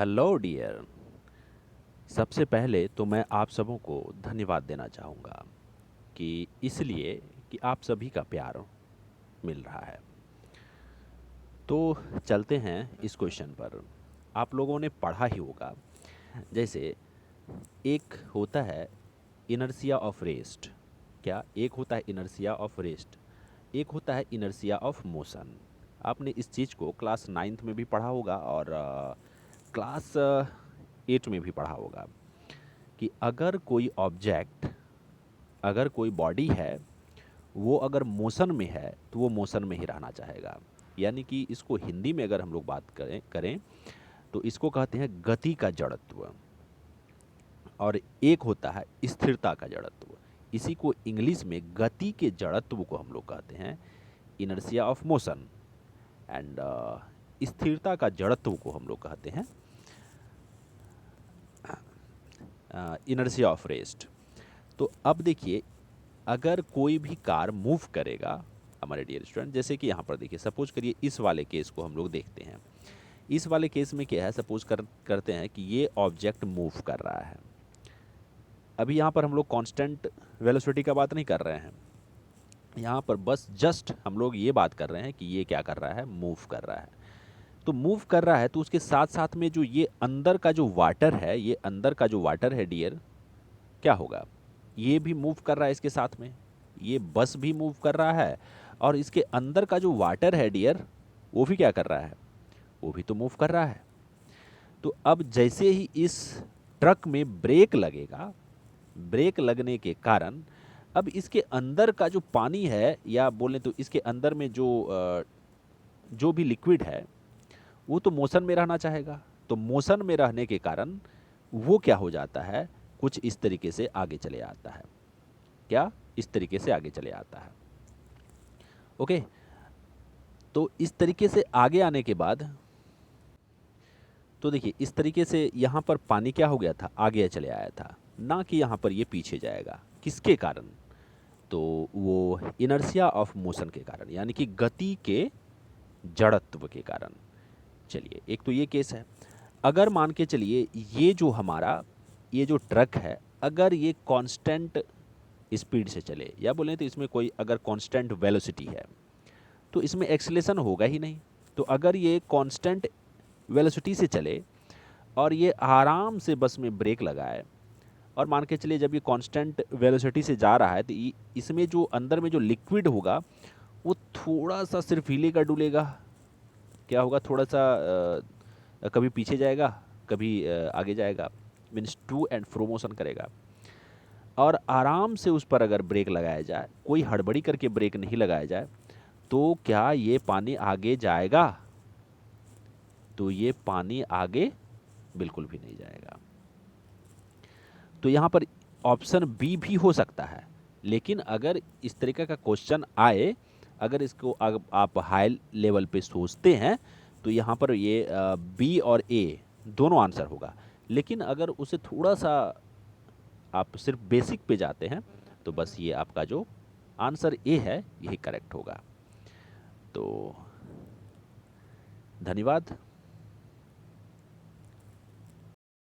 Hello dear. सबसे पहले तो मैं आप सबों को धन्यवाद देना चाहूँगा कि इसलिए कि आप सभी का प्यार मिल रहा है। तो चलते हैं इस क्वेश्चन पर। आप लोगों ने पढ़ा ही होगा, जैसे एक होता है इनर्शिया ऑफ रेस्ट। क्या एक होता है इनर्शिया ऑफ रेस्ट, एक होता है इनर्शिया ऑफ मोशन। आपने इस चीज़ को क्लास नाइन्थ में भी पढ़ा होगा और क्लास एट में भी पढ़ा होगा कि अगर कोई ऑब्जेक्ट, अगर कोई बॉडी है, वो अगर मोशन में है तो वो मोशन में ही रहना चाहेगा। यानी कि इसको हिंदी में अगर हम लोग बात करें तो इसको कहते हैं गति का जड़त्व, और एक होता है स्थिरता का जड़त्व। इसी को इंग्लिश में गति के जड़त्व को हम लोग कहते हैं इनर्शिया ऑफ मोशन, एंड स्थिरता का जड़त्व को हम लोग कहते हैं इनर्शिया ऑफ रेस्ट। तो अब देखिए, अगर कोई भी कार मूव करेगा हमारे डियर स्टूडेंट, जैसे कि यहाँ पर देखिए, सपोज करिए इस वाले केस को हम लोग देखते हैं। इस वाले केस में क्या है, सपोज करते हैं कि ये ऑब्जेक्ट मूव कर रहा है। अभी यहाँ पर हम लोग कांस्टेंट वेलोसिटी का बात नहीं कर रहे हैं, यहाँ पर बस जस्ट हम लोग ये बात कर रहे हैं कि ये क्या कर रहा है, मूव कर रहा है। तो मूव कर रहा है तो उसके साथ साथ में जो ये अंदर का जो वाटर है, ये अंदर का जो वाटर है डियर, क्या होगा, ये भी मूव कर रहा है इसके साथ में। ये बस भी मूव कर रहा है और इसके अंदर का जो वाटर है डियर, वो भी क्या कर रहा है, वो भी तो मूव कर रहा है। तो अब जैसे ही इस ट्रक में ब्रेक लगेगा, ब्रेक लगने के कारण अब इसके अंदर का जो पानी है, या बोले तो इसके अंदर में जो भी लिक्विड है, वो तो मोशन में रहना चाहेगा। तो मोशन में रहने के कारण वो क्या हो जाता है, कुछ इस तरीके से आगे चले आता है। क्या, इस तरीके से आगे चले आता है। ओके, तो इस तरीके से आगे आने के बाद, तो देखिए इस तरीके से यहाँ पर पानी क्या हो गया था, आगे चले आया था, ना कि यहाँ पर ये पीछे जाएगा। किसके कारण, तो वो इनर्शिया ऑफ मोशन के कारण, यानी कि गति के जड़त्व के कारण। चलिए, एक तो ये केस है। अगर मान के चलिए ये जो हमारा ये जो ट्रक है, अगर ये कांस्टेंट स्पीड से चले, या बोलें तो इसमें कोई अगर कांस्टेंट वेलोसिटी है, तो इसमें एक्सेलेरेशन होगा ही नहीं। तो अगर ये कांस्टेंट वेलोसिटी से चले और ये आराम से बस में ब्रेक लगाए, और मान के चलिए जब ये कांस्टेंट वेलोसिटी से जा रहा है तो इसमें जो अंदर में जो लिक्विड होगा वो थोड़ा सा सिर्फ हिलेगा डुलेगा। क्या होगा, थोड़ा सा कभी पीछे जाएगा, कभी आगे जाएगा, means to and fro motion करेगा। और आराम से उस पर अगर ब्रेक लगाया जाए, कोई हड़बड़ी करके ब्रेक नहीं लगाया जाए, तो क्या ये पानी आगे जाएगा, तो ये पानी आगे बिल्कुल भी नहीं जाएगा। तो यहाँ पर ऑप्शन बी भी हो सकता है, लेकिन अगर इस तरीके का क्वेश्चन आए, अगर इसको आप हाई लेवल पे सोचते हैं, तो यहाँ पर ये बी और ए दोनों आंसर होगा। लेकिन अगर उसे थोड़ा सा आप सिर्फ बेसिक पे जाते हैं, तो बस ये आपका जो आंसर ए है यही करेक्ट होगा। तो धन्यवाद।